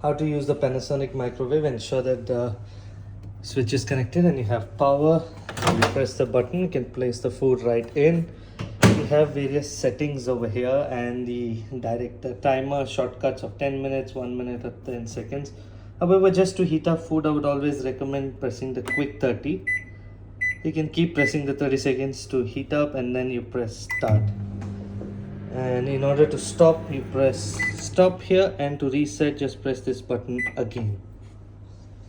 how to use the Panasonic microwave. Ensure that the switch is connected and you have power. When you press the button, you can place the food right in. You have various settings over here and the direct timer shortcuts of 10 minutes, 1 minute or 10 seconds. However, just to heat up food, I would always recommend pressing the quick 30. You can keep pressing the 30 seconds to heat up and then you press start. And in order to stop, you press stop here, and to reset just press this button again.